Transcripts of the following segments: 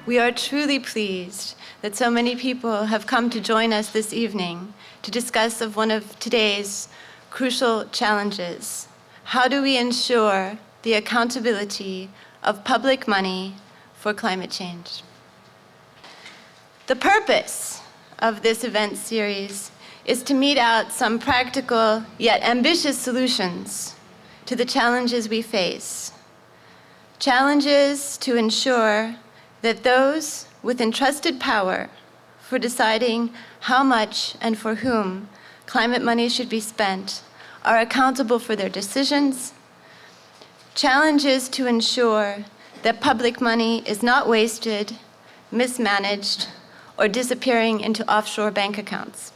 We are truly pleased that so many people have come to join us this evening to discuss of one of today's crucial challenges. How do we ensure the accountability of public money for climate change? The purpose of this event series is to mete out some practical yet ambitious solutions to the challenges we face. Challenges to ensure that those with entrusted power for deciding how much and for whom climate money should be spent are accountable for their decisions. Challenges to ensure that public money is not wasted, mismanaged, or disappearing into offshore bank accounts.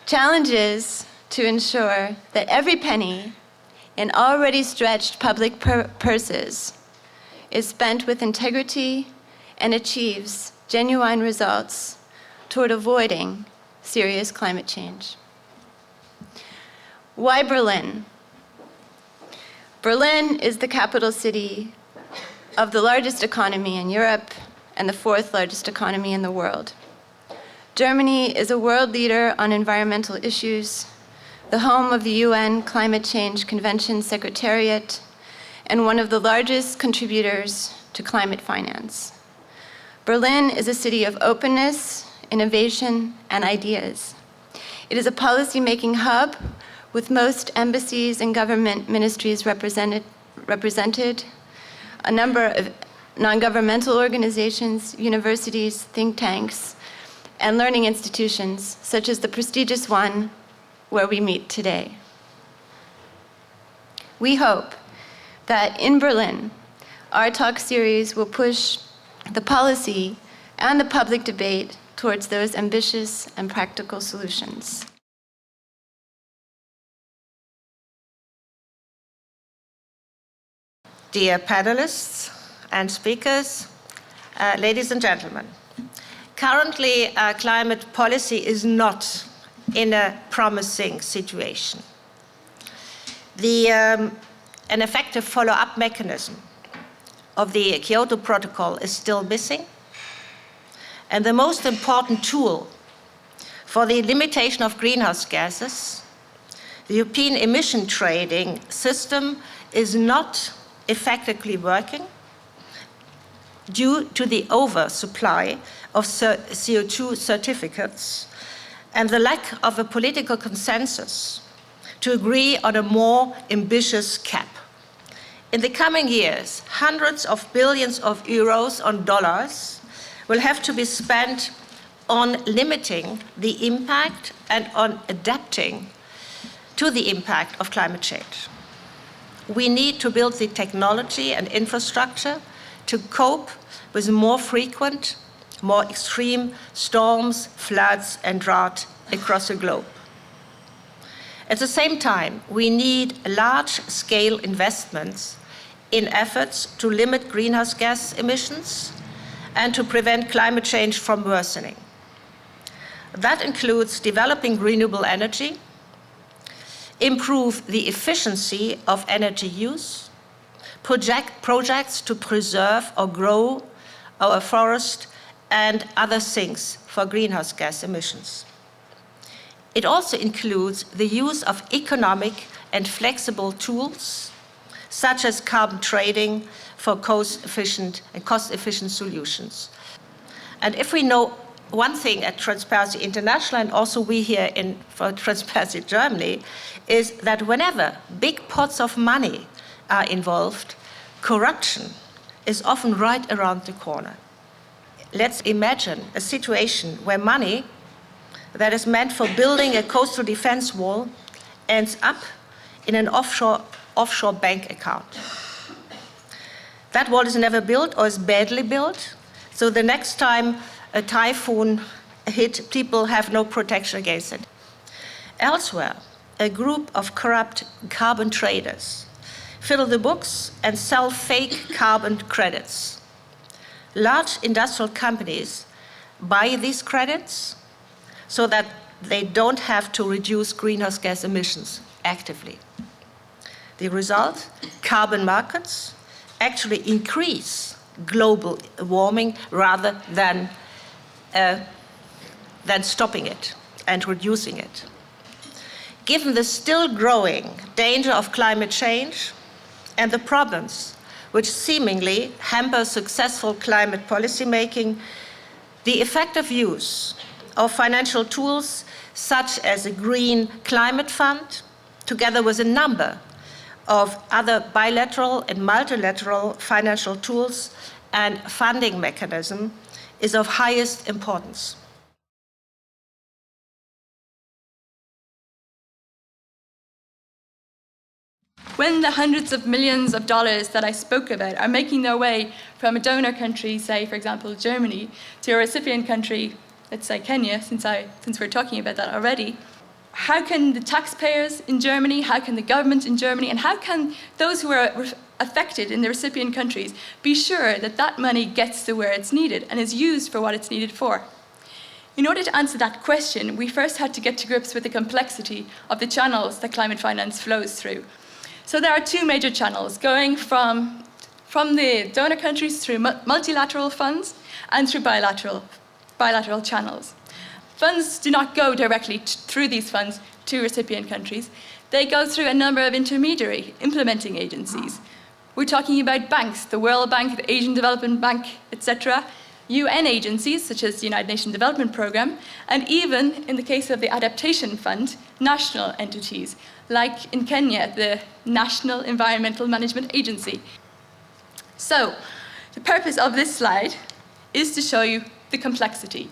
Challenges to ensure that every penny in already stretched public purses is spent with integrity and achieves genuine results toward avoiding serious climate change. Why Berlin? Berlin is the capital city of the largest economy in Europe and the fourth largest economy in the world. Germany is a world leader on environmental issues, the home of the UN Climate Change Convention Secretariat, and one of the largest contributors to climate finance. Berlin is a city of openness, innovation, and ideas. It is a policy-making hub with most embassies and government ministries represented, a number of non-governmental organizations, universities, think tanks, and learning institutions, such as the prestigious one where we meet today. We hope that in Berlin, our talk series will push the policy and the public debate towards those ambitious and practical solutions. Dear panelists and speakers, ladies and gentlemen, currently climate policy is not in a promising situation. An effective follow-up mechanism of the Kyoto Protocol is still missing, and the most important tool for the limitation of greenhouse gases, the European emission trading system, is not effectively working due to the oversupply of CO2 certificates and the lack of a political consensus to agree on a more ambitious cap. In the coming years, hundreds of billions of euros on dollars will have to be spent on limiting the impact and on adapting to the impact of climate change. We need to build the technology and infrastructure to cope with more frequent, more extreme storms, floods, and drought across the globe. At the same time, we need large-scale investments in efforts to limit greenhouse gas emissions and to prevent climate change from worsening. That includes developing renewable energy, improve the efficiency of energy use, projects to preserve or grow our forest, and other things for greenhouse gas emissions. It also includes the use of economic and flexible tools, such as carbon trading for cost-efficient solutions. And if we know one thing at Transparency International, and also we here for Transparency Germany, is that whenever big pots of money are involved, corruption is often right around the corner. Let's imagine a situation where money that is meant for building a coastal defense wall ends up in an offshore bank account. That wall is never built or is badly built, so the next time a typhoon hits, people have no protection against it. Elsewhere, a group of corrupt carbon traders fill the books and sell fake carbon credits. Large industrial companies buy these credits so that they don't have to reduce greenhouse gas emissions actively. The result, carbon markets actually increase global warming rather than stopping it and reducing it. Given the still growing danger of climate change and the problems which seemingly hamper successful climate policymaking, the effective use of financial tools such as a green climate fund, together with a number of other bilateral and multilateral financial tools and funding mechanisms, is of highest importance. When the hundreds of millions of dollars that I spoke about are making their way from a donor country, say, for example, Germany, to a recipient country, let's say Kenya, since we're talking about that already, how can the taxpayers in Germany, how can the government in Germany, and how can those who are affected in the recipient countries be sure that that money gets to where it's needed and is used for what it's needed for? In order to answer that question, we first had to get to grips with the complexity of the channels that climate finance flows through. So there are two major channels, going from the donor countries through multilateral funds and through bilateral channels. Funds do not go directly through these funds to recipient countries. They go through a number of intermediary implementing agencies. We're talking about banks, the World Bank, the Asian Development Bank, etc., UN agencies such as the United Nations Development Programme, and even, in the case of the Adaptation Fund, national entities, like in Kenya, the National Environmental Management Agency. So, the purpose of this slide is to show you the complexity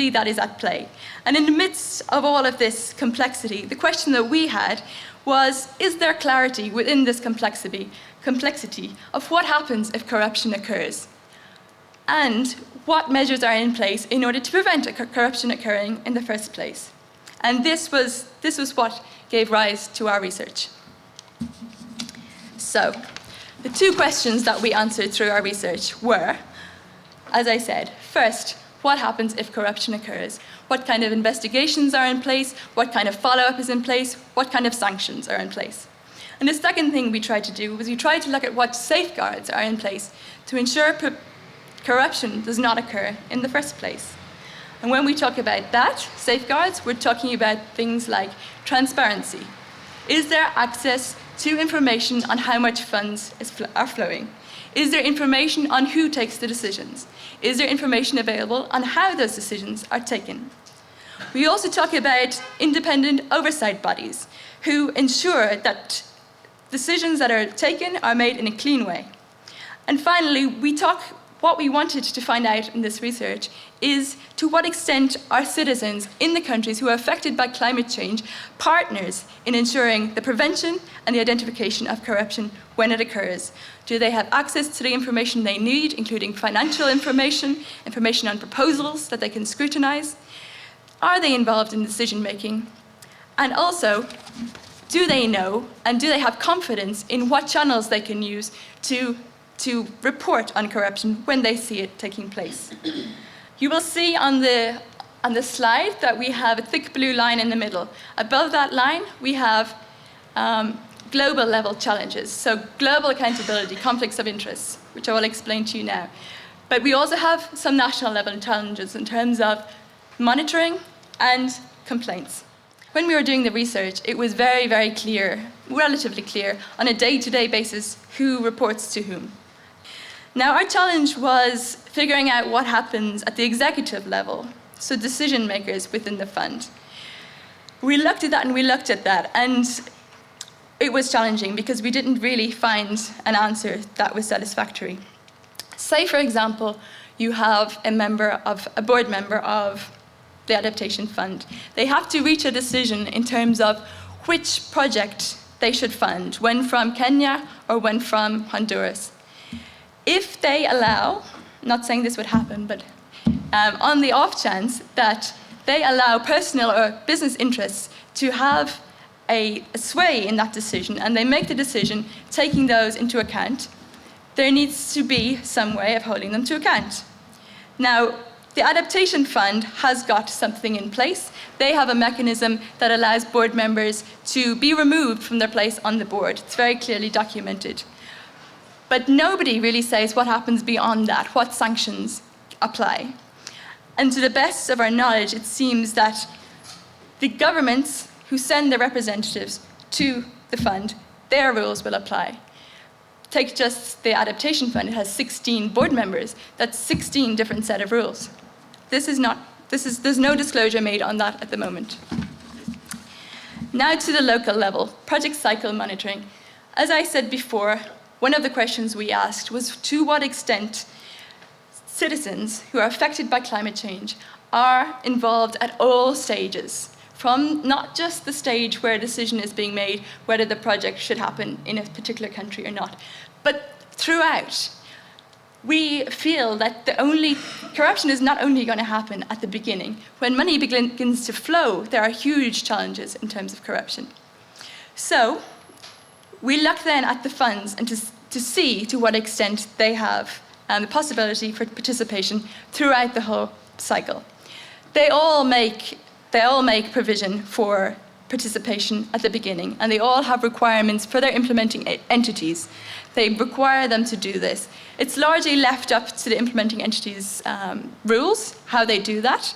that is at play. And in the midst of all of this complexity, the question that we had was, is there clarity within this complexity of what happens if corruption occurs? And what measures are in place in order to prevent corruption occurring in the first place? And this was what gave rise to our research. So, the two questions that we answered through our research were, as I said, first, what happens if corruption occurs? What kind of investigations are in place? What kind of follow-up is in place? What kind of sanctions are in place? And the second thing we tried to do was we tried to look at what safeguards are in place to ensure corruption does not occur in the first place. And when we talk about that, safeguards, we're talking about things like transparency. Is there access to information on how much funds are flowing? Is there information on who takes the decisions? Is there information available on how those decisions are taken? We also talk about independent oversight bodies who ensure that decisions that are taken are made in a clean way. And finally, what we wanted to find out in this research is to what extent are citizens in the countries who are affected by climate change partners in ensuring the prevention and the identification of corruption when it occurs? Do they have access to the information they need, including financial information, information on proposals that they can scrutinize? Are they involved in decision making? And also, do they know and do they have confidence in what channels they can use to report on corruption when they see it taking place? You will see on the slide that we have a thick blue line in the middle. Above that line, we have global level challenges, so global accountability, conflicts of interest, which I will explain to you now. But we also have some national level challenges in terms of monitoring and complaints. When we were doing the research, it was very, very clear, relatively clear, on a day-to-day basis who reports to whom. Now, our challenge was figuring out what happens at the executive level, so decision makers within the fund. We looked at that and we looked at that, and it was challenging because we didn't really find an answer that was satisfactory. Say, for example, you have a board member of the Adaptation Fund. They have to reach a decision in terms of which project they should fund, when from Kenya or when from Honduras. If they allow, not saying this would happen, but on the off chance that they allow personal or business interests to have a sway in that decision and they make the decision taking those into account, there needs to be some way of holding them to account. Now, the Adaptation Fund has got something in place. They have a mechanism that allows board members to be removed from their place on the board. It's very clearly documented. But nobody really says what happens beyond that, what sanctions apply. And to the best of our knowledge, it seems that the governments who send their representatives to the fund, their rules will apply. Take just the Adaptation Fund, it has 16 board members. That's 16 different set of rules. There's no disclosure made on that at the moment. Now to the local level, project cycle monitoring. As I said before, one of the questions we asked was to what extent citizens who are affected by climate change are involved at all stages, from not just the stage where a decision is being made whether the project should happen in a particular country or not, but throughout. We feel that corruption is not only going to happen at the beginning. When money begins to flow, there are huge challenges in terms of corruption. So we look then at the funds and to see to what extent they have the possibility for participation throughout the whole cycle. They all make provision for participation at the beginning, and they all have requirements for their implementing entities. They require them to do this. It's largely left up to the implementing entities' rules, how they do that.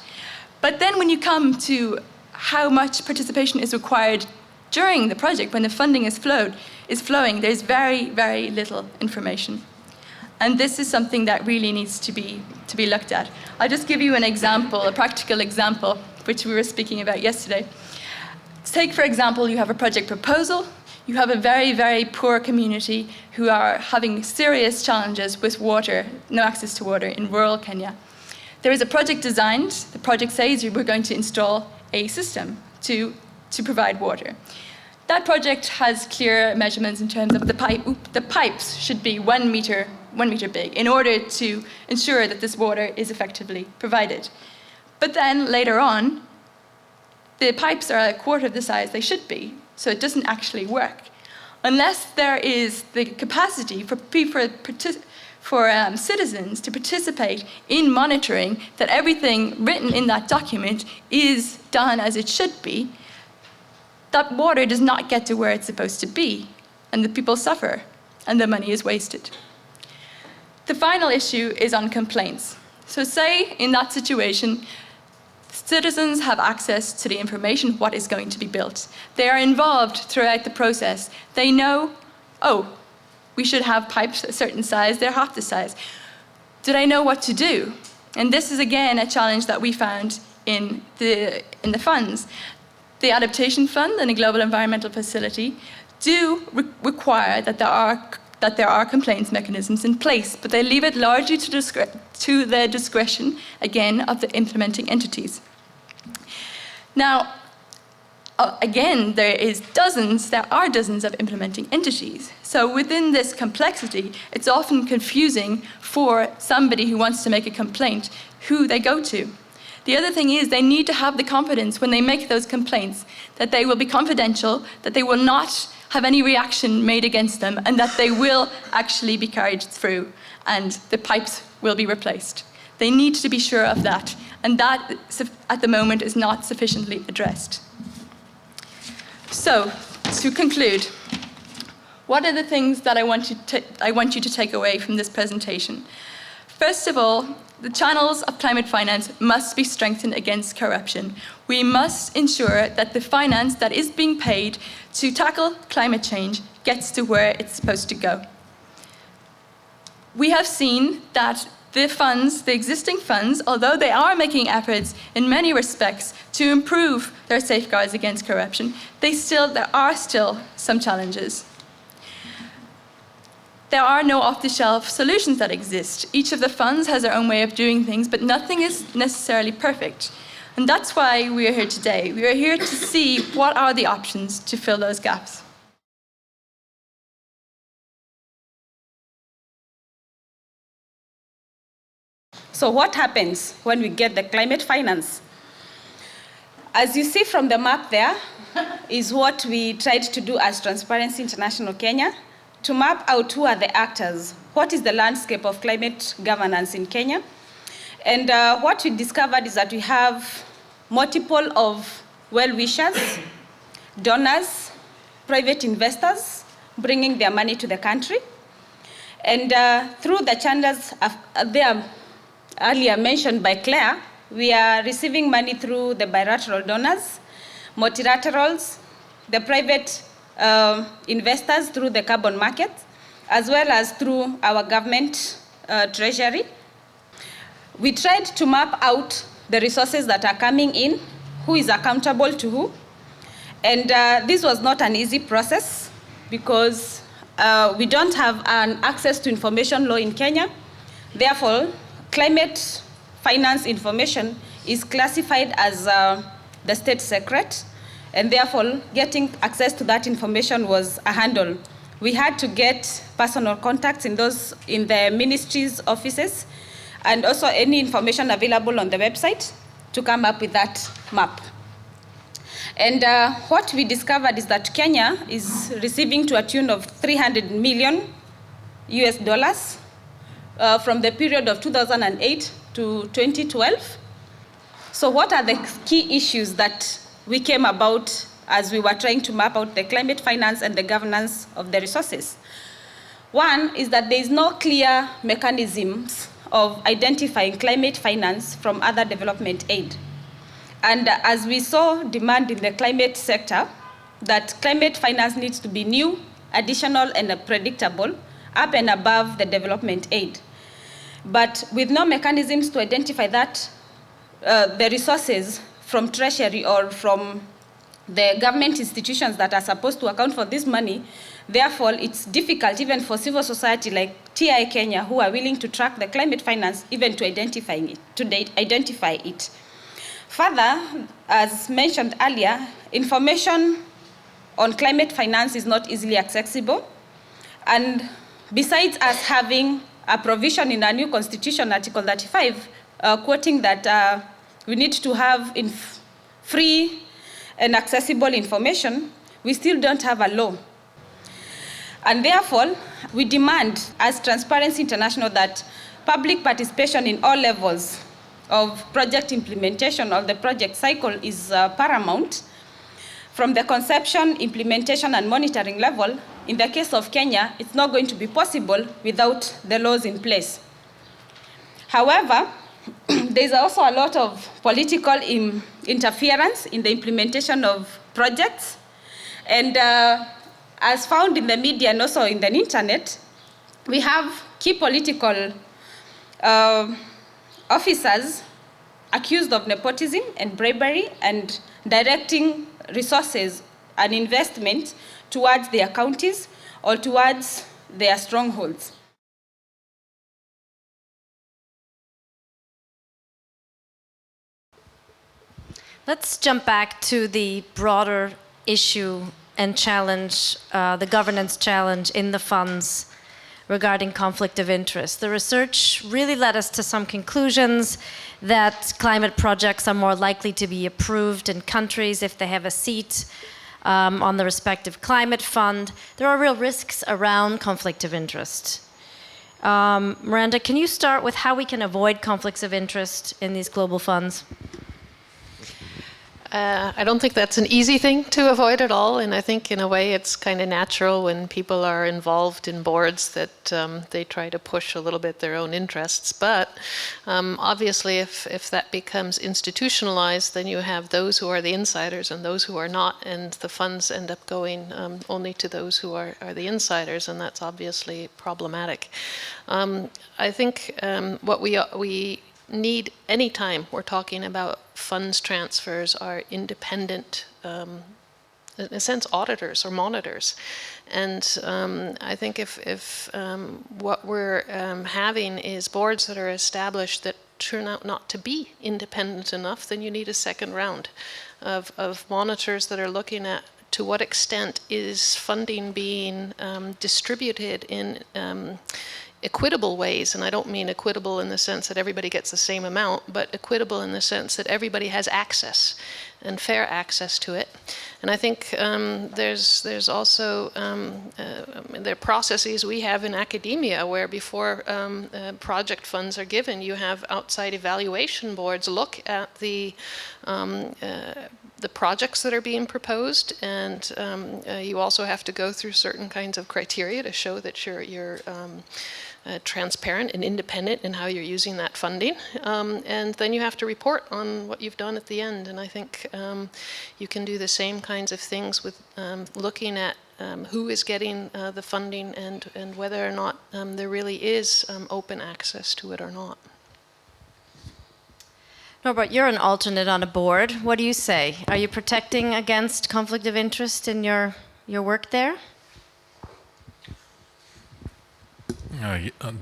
But then when you come to how much participation is required during the project, when the funding is flowing, there's very, very little information. And this is something that really needs to be looked at. I'll just give you an example, a practical example, which we were speaking about yesterday. Take, for example, you have a project proposal. You have a very, very poor community who are having serious challenges with water, no access to water in rural Kenya. There is a project designed. The project says we're going to install a system to provide water. That project has clear measurements in terms of the pipes should be 1 meter big in order to ensure that this water is effectively provided. But then later on, the pipes are a quarter of the size they should be, so it doesn't actually work. Unless there is the capacity for citizens to participate in monitoring that everything written in that document is done as it should be, that water does not get to where it's supposed to be, and the people suffer, and the money is wasted. The final issue is on complaints. So say in that situation, citizens have access to the information, what is going to be built. They are involved throughout the process. They know, we should have pipes a certain size, they're half the size. Do they know what to do? And this is again a challenge that we found in the funds. The Adaptation Fund and the Global Environmental Facility do require that there are complaints mechanisms in place, but they leave it largely to the discretion, again, of the implementing entities. Now, again, there are dozens of implementing entities. So within this complexity, it's often confusing for somebody who wants to make a complaint who they go to. The other thing is they need to have the confidence when they make those complaints that they will be confidential, that they will not have any reaction made against them, and that they will actually be carried through and the pipes will be replaced. They need to be sure of that, and that at the moment is not sufficiently addressed. So, to conclude, what are the things that I want you to take away from this presentation? First of all, the channels of climate finance must be strengthened against corruption. We must ensure that the finance that is being paid to tackle climate change gets to where it's supposed to go. We have seen that the existing funds, although they are making efforts in many respects to improve their safeguards against corruption, there are still some challenges. There are no off-the-shelf solutions that exist. Each of the funds has their own way of doing things, but nothing is necessarily perfect. And that's why we are here today. We are here to see what are the options to fill those gaps. So what happens when we get the climate finance? As you see from the map there, is what we tried to do as Transparency International Kenya, to map out who are the actors, what is the landscape of climate governance in Kenya. And what we discovered is that we have multiple of well-wishers, donors, private investors bringing their money to the country. And through the channels there earlier mentioned by Claire, we are receiving money through the bilateral donors, multilaterals, the private investors through the carbon market, as well as through our government treasury. We tried to map out the resources that are coming in, who is accountable to who. And this was not an easy process because we don't have an access to information law in Kenya. Therefore, climate finance information is classified as the state secret, and therefore getting access to that information was a handle. We had to get personal contacts in the ministry's offices, and also any information available on the website to come up with that map. And what we discovered is that Kenya is receiving to a tune of 300 million US dollars from the period of 2008 to 2012. So what are the key issues that we came about as we were trying to map out the climate finance and the governance of the resources? One is that there is no clear mechanisms of identifying climate finance from other development aid. And as we saw demand in the climate sector, that climate finance needs to be new, additional, and predictable, up and above the development aid. But with no mechanisms to identify that, the resources from Treasury or from the government institutions that are supposed to account for this money, therefore it's difficult even for civil society like TI Kenya, who are willing to track the climate finance, even to identify it. Further, as mentioned earlier, information on climate finance is not easily accessible. And besides us having a provision in our new constitution, Article 35, quoting that we need to have free and accessible information, we still don't have a law. And therefore, we demand as Transparency International that public participation in all levels of project implementation of the project cycle is paramount. From the conception, implementation, and monitoring level, in the case of Kenya, it's not going to be possible without the laws in place. However, there's also a lot of political interference in the implementation of projects. And as found in the media and also in the internet, we have key political officers accused of nepotism and bribery and directing resources and investment towards their counties or towards their strongholds. Let's jump back to the broader issue and challenge, the governance challenge in the funds regarding conflict of interest. The research really led us to some conclusions that climate projects are more likely to be approved in countries if they have a seat on the respective climate fund. There are real risks around conflict of interest. Miranda, can you start with how we can avoid conflicts of interest in these global funds? I don't think that's an easy thing to avoid at all, and I think in a way it's kind of natural when people are involved in boards that they try to push a little bit their own interests. But obviously if that becomes institutionalized, then you have those who are the insiders and those who are not, and the funds end up going only to those who are the insiders, and that's obviously problematic. I think what we need anytime we're talking about funds transfers are independent, in a sense, auditors or monitors. And I think if what we're having is boards that are established that turn out not to be independent enough, then you need a second round of monitors that are looking at to what extent is funding being distributed in equitable ways. And I don't mean equitable in the sense that everybody gets the same amount, but equitable in the sense that everybody has access and fair access to it. And I think there's also there are processes we have in academia where before project funds are given, you have outside evaluation boards look at the the projects that are being proposed, and you also have to go through certain kinds of criteria to show that you're transparent and independent in how you're using that funding. And then you have to report on what you've done at the end. And I think you can do the same kinds of things with looking at who is getting the funding and whether or not there really is open access to it or not. Norbert, you're an alternate on a board. What do you say? Are you protecting against conflict of interest in your work there?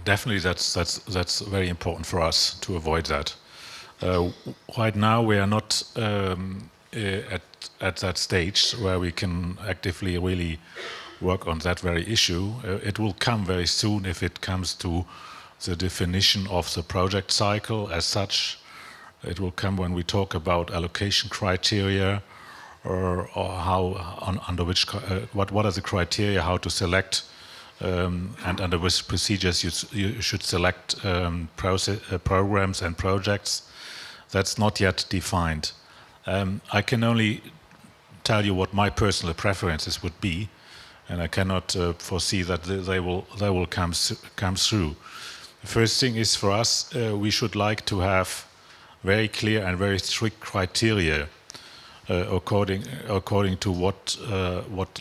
Definitely, that's very important for us to avoid that. Right now, we are not at that stage where we can actively really work on that very issue. It will come very soon if it comes to the definition of the project cycle as such. It will come when we talk about allocation criteria, or how under which what are the criteria how to select. And under which procedures you should select programs and projects. That's not yet defined. I can only tell you what my personal preferences would be, and I cannot foresee that they will come through. The first thing is, for us, we should like to have very clear and very strict criteria according to what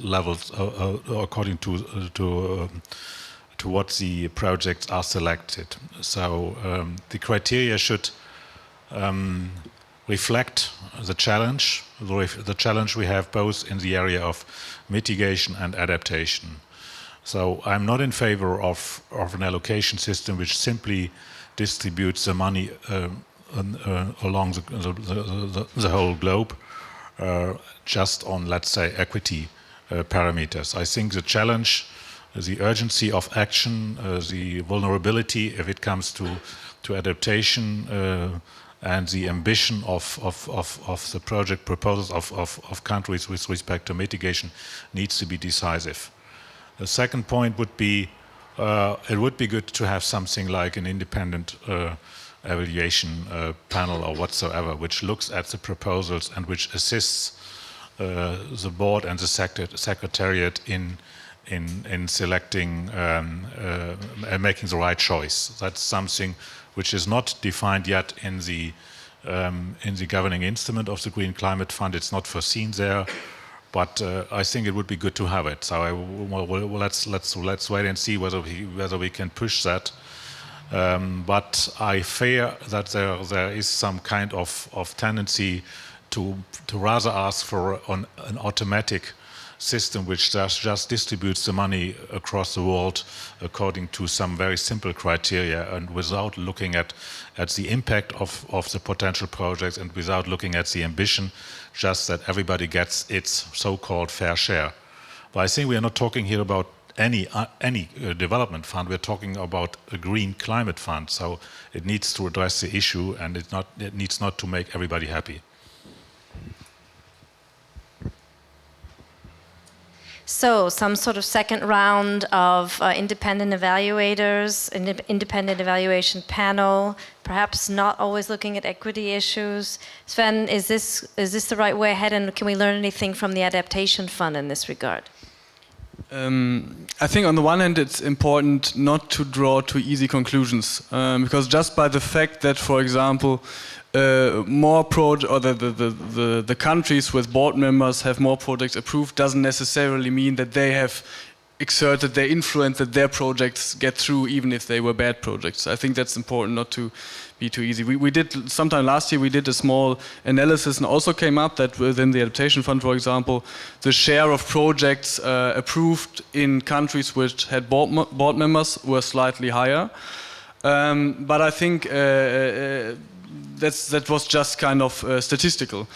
levels, according to what the projects are selected. So the criteria should reflect the challenge we have both in the area of mitigation and adaptation. So I'm not in favor of an allocation system which simply distributes the money along the whole globe, just on, let's say, equity parameters. I think the challenge, the urgency of action, the vulnerability if it comes to adaptation, and the ambition of the project proposals of countries with respect to mitigation needs to be decisive. The second point would be, it would be good to have something like an independent evaluation panel or whatsoever, which looks at the proposals and which assists the board and the Secretariat in selecting and making the right choice. That's something which is not defined yet in the governing instrument of the Green Climate Fund. It's not foreseen there, but I think it would be good to have it. So let's wait and see whether we can push that. But I fear that there is some kind of tendency to rather ask for an automatic system which just distributes the money across the world according to some very simple criteria and without looking at the impact of the potential projects and without looking at the ambition, just that everybody gets its so-called fair share. But I think we are not talking here about any development fund. We're talking about a green climate fund, so it needs to address the issue, and it needs not to make everybody happy. So some sort of second round of independent evaluators, independent evaluation panel, perhaps not always looking at equity issues. Sven, is this the right way ahead, and can we learn anything from the adaptation fund in this regard? I think on the one hand it's important not to draw too easy conclusions, because just by the fact that, for example, the countries with board members have more projects approved doesn't necessarily mean that they have exerted their influence that their projects get through, even if they were bad projects. I think that's important, not to be too easy. We did, sometime last year, we did a small analysis and also came up that within the Adaptation Fund, for example, the share of projects approved in countries which had board members were slightly higher. But I think that was just kind of statistical.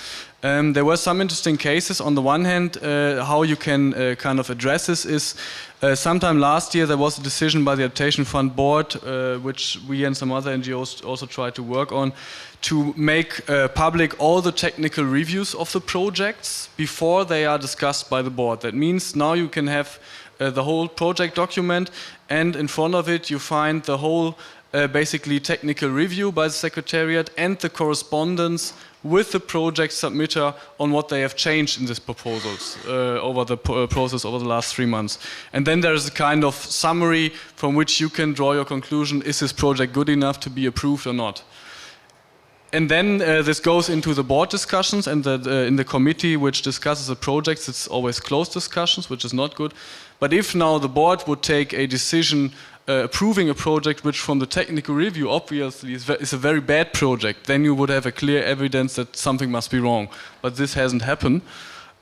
There were some interesting cases. On the one hand, how you can kind of address this is, sometime last year there was a decision by the Adaptation Fund board, which we and some other NGOs also tried to work on, to make public all the technical reviews of the projects before they are discussed by the board. That means now you can have the whole project document, and in front of it you find the whole basically technical review by the Secretariat and the correspondence with the project submitter on what they have changed in these proposals over the process over the last 3 months. And then there is a kind of summary from which you can draw your conclusion, is this project good enough to be approved or not? And then this goes into the board discussions, and in the committee which discusses the projects, it's always closed discussions, which is not good. But if now the board would take a decision approving a project which from the technical review obviously is a very bad project, then you would have a clear evidence that something must be wrong. But this hasn't happened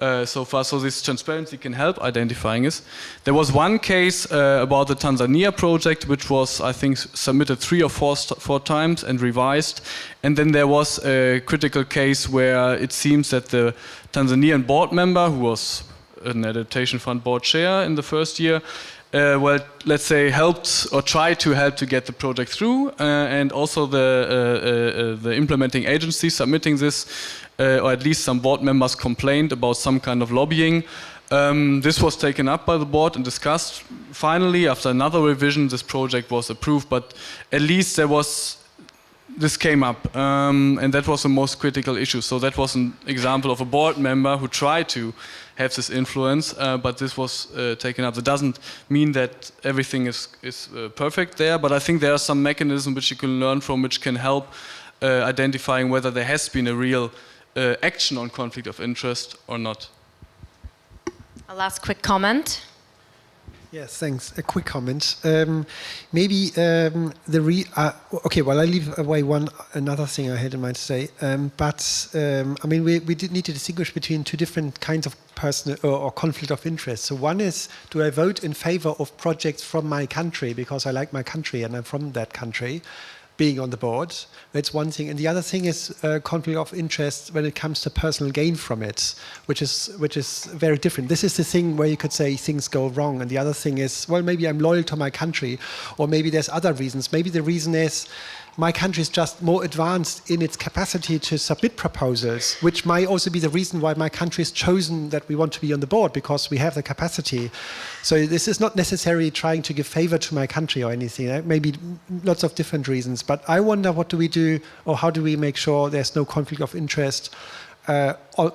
so far, so this transparency can help identifying this. There was one case about the Tanzania project which was, I think, submitted 3 or 4 times and revised, and then there was a critical case where it seems that the Tanzanian board member, who was an adaptation fund board chair in the first year, well, let's say helped or tried to help to get the project through, and also the implementing agency submitting this, or at least some board members complained about some kind of lobbying. This was taken up by the board and discussed. Finally, after another revision, this project was approved, but at least this came up, and that was the most critical issue. So that was an example of a board member who tried to have this influence, but this was taken up. That doesn't mean that everything is perfect there, but I think there are some mechanisms which you can learn from, which can help identifying whether there has been a real action on conflict of interest or not. A last quick comment. Yes, thanks. A quick comment. Maybe okay. Well, I leave away another thing I had in mind to say. I mean, we did need to distinguish between 2 different kinds of personal or conflict of interest. So one is, do I vote in favor of projects from my country because I like my country and I'm from that country, being on the board? That's one thing. And the other thing is conflict of interest when it comes to personal gain from it, which is very different. This is the thing where you could say things go wrong. And the other thing is, well, maybe I'm loyal to my country, or maybe there's other reasons. Maybe the reason is my country is just more advanced in its capacity to submit proposals, which might also be the reason why my country has chosen that we want to be on the board, because we have the capacity. So this is not necessarily trying to give favor to my country or anything. Maybe lots of different reasons. But I wonder, what do we do, or how do we make sure there's no conflict of interest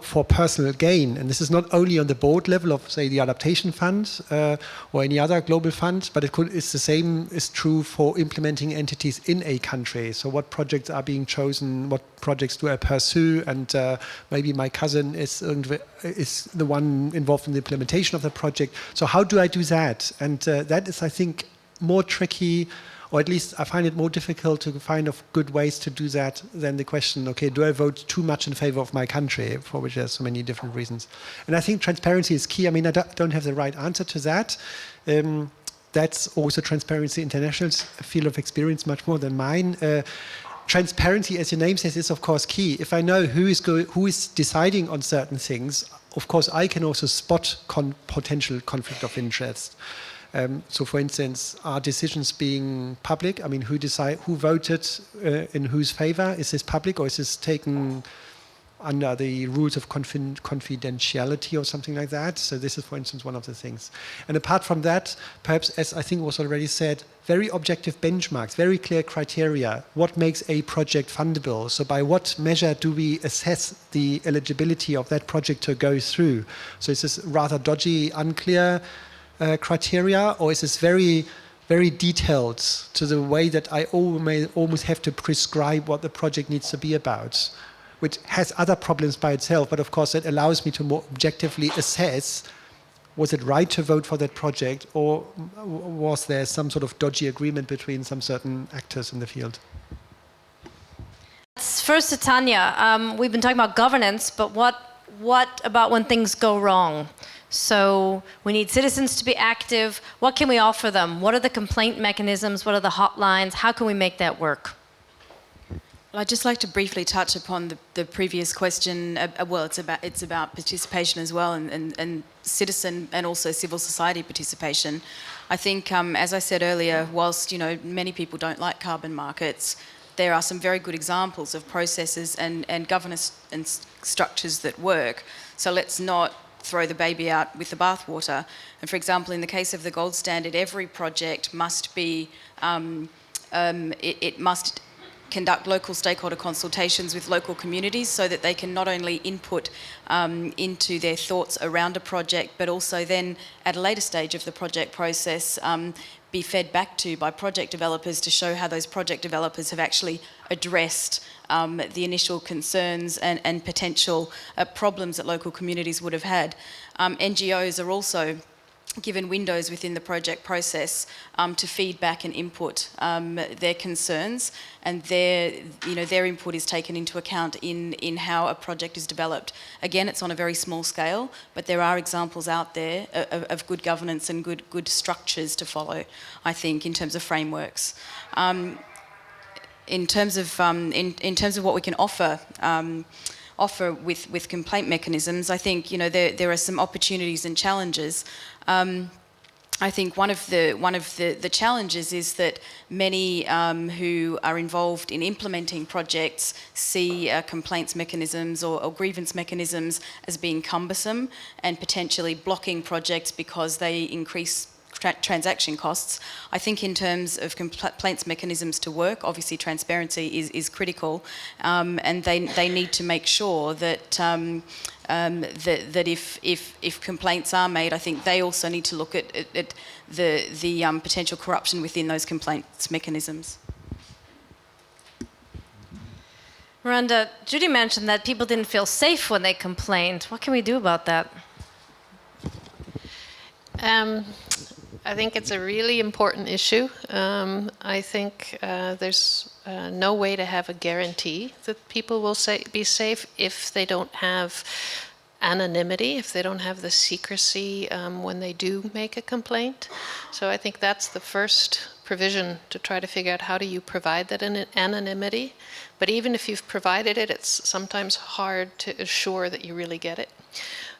for personal gain? And this is not only on the board level of, say, the adaptation fund or any other global fund, but it's the same is true for implementing entities in a country. So what projects are being chosen, what projects do I pursue, and maybe my cousin is the one involved in the implementation of the project. So how do I do that? And that is, I think, more tricky, or at least I find it more difficult to find good ways to do that than the question, okay, do I vote too much in favor of my country, for which there's so many different reasons. And I think transparency is key. I mean, I don't have the right answer to that. That's also Transparency International's field of experience, much more than mine. Transparency, as your name says, is of course key. If I know who is deciding on certain things, of course I can also spot potential conflict of interest. So, for instance, are decisions being public? I mean, who voted in whose favor? Is this public, or is this taken under the rules of confidentiality or something like that? So this is, for instance, one of the things. And apart from that, perhaps, as I think was already said, very objective benchmarks, very clear criteria. What makes a project fundable? So by what measure do we assess the eligibility of that project to go through? So is this rather dodgy, unclear criteria, or is this very, very detailed to the way that I almost have to prescribe what the project needs to be about, which has other problems by itself, but of course it allows me to more objectively assess, was it right to vote for that project, or was there some sort of dodgy agreement between some certain actors in the field? First to Tanya, we've been talking about governance, but what about when things go wrong? So we need citizens to be active. What can we offer them? What are the complaint mechanisms? What are the hotlines? How can we make that work? Well, I'd just like to briefly touch upon the previous question. Well, it's about participation as well, and citizen and also civil society participation. I think, as I said earlier, whilst many people don't like carbon markets, there are some very good examples of processes and governance and structures that work. So let's not throw the baby out with the bathwater. And for example, in the case of the gold standard, every project must be, it must conduct local stakeholder consultations with local communities so that they can not only input into their thoughts around a project, but also then at a later stage of the project process be fed back to by project developers to show how those project developers have actually addressed the initial concerns and potential problems that local communities would have had. NGOs are also given windows within the project process to feed back and input their concerns, and their input is taken into account in how a project is developed. Again, it's on a very small scale, but there are examples out there of good governance and good structures to follow, I think, in terms of frameworks. In terms of what we can offer with complaint mechanisms, I think there are some opportunities and challenges. I think one of the challenges is that many who are involved in implementing projects see complaints mechanisms or grievance mechanisms as being cumbersome and potentially blocking projects because they increase transaction costs. I think in terms of complaints mechanisms to work, obviously transparency is critical, and they need to make sure that that if complaints are made, I think they also need to look at the potential corruption within those complaints mechanisms. Miranda, Judy mentioned that people didn't feel safe when they complained. What can we do about that? I think it's a really important issue. I think there's no way to have a guarantee that people will be safe if they don't have anonymity, if they don't have the secrecy when they do make a complaint. So I think that's the first provision, to try to figure out how do you provide that anonymity. But even if you've provided it, it's sometimes hard to assure that you really get it.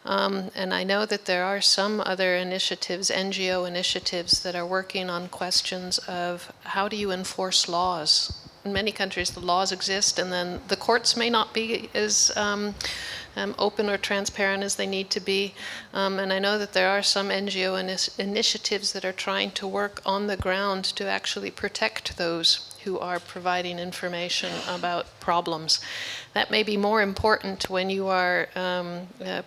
And I know that there are some other initiatives, NGO initiatives, that are working on questions of how do you enforce laws. In many countries, the laws exist, and then the courts may not be as open or transparent as they need to be. And I know that there are some NGO initiatives that are trying to work on the ground to actually protect those who are providing information about problems. That may be more important when you are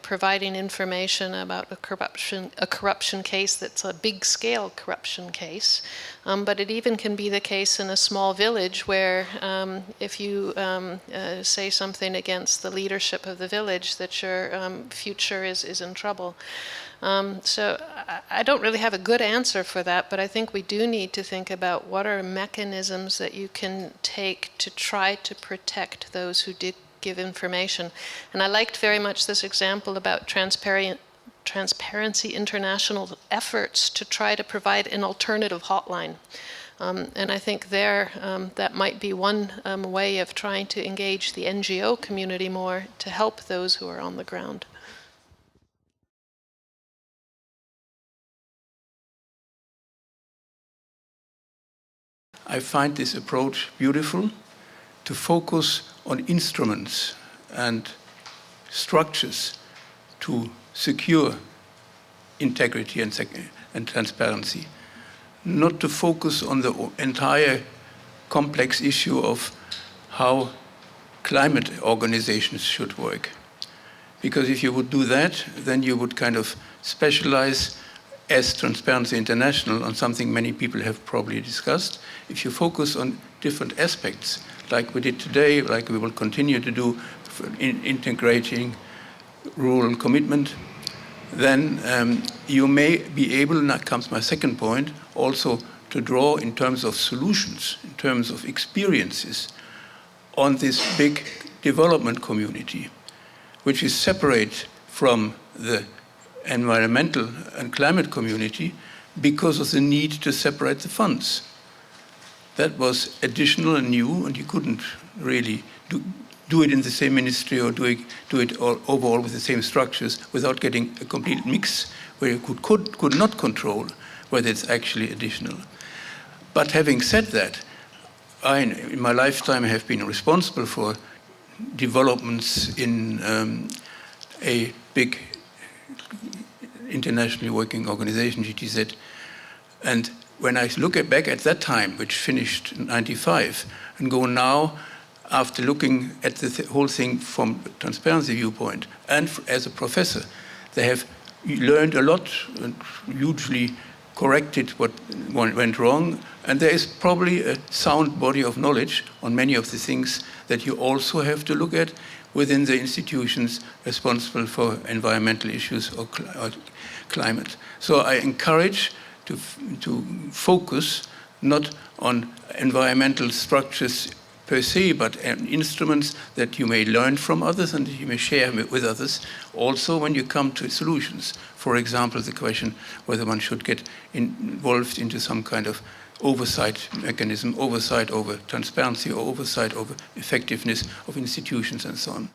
providing information about a corruption case that's a big-scale corruption case. But it even can be the case in a small village where if you say something against the leadership of the village, that your future is in trouble. So I don't really have a good answer for that, but I think we do need to think about what are mechanisms that you can take to try to protect those who did give information. And I liked very much this example about Transparency International efforts to try to provide an alternative hotline. And I think that might be one way of trying to engage the NGO community more to help those who are on the ground. I find this approach beautiful, to focus on instruments and structures to secure integrity and transparency, not to focus on the entire complex issue of how climate organizations should work. Because if you would do that, then you would kind of specialize as Transparency International on something many people have probably discussed. If you focus on different aspects, like we did today, like we will continue to do in integrating rural commitment, then you may be able, and that comes my second point, also to draw in terms of solutions, in terms of experiences on this big development community, which is separate from the environmental and climate community because of the need to separate the funds. That was additional and new, and you couldn't really do it in the same ministry or do it all overall with the same structures without getting a complete mix where you could not control whether it's actually additional. But having said that, I, in my lifetime, have been responsible for developments in a big internationally working organization, GTZ. And when I look back at that time, which finished in 95, and go now, after looking at the whole thing from a transparency viewpoint, and as a professor, they have learned a lot and hugely corrected what went wrong, and there is probably a sound body of knowledge on many of the things that you also have to look at within the institutions responsible for environmental issues or climate. So I encourage to focus not on environmental structures per se, but instruments that you may learn from others and that you may share with others. Also, when you come to solutions, for example, the question whether one should get involved into some kind of oversight mechanism, oversight over transparency or oversight over effectiveness of institutions and so on.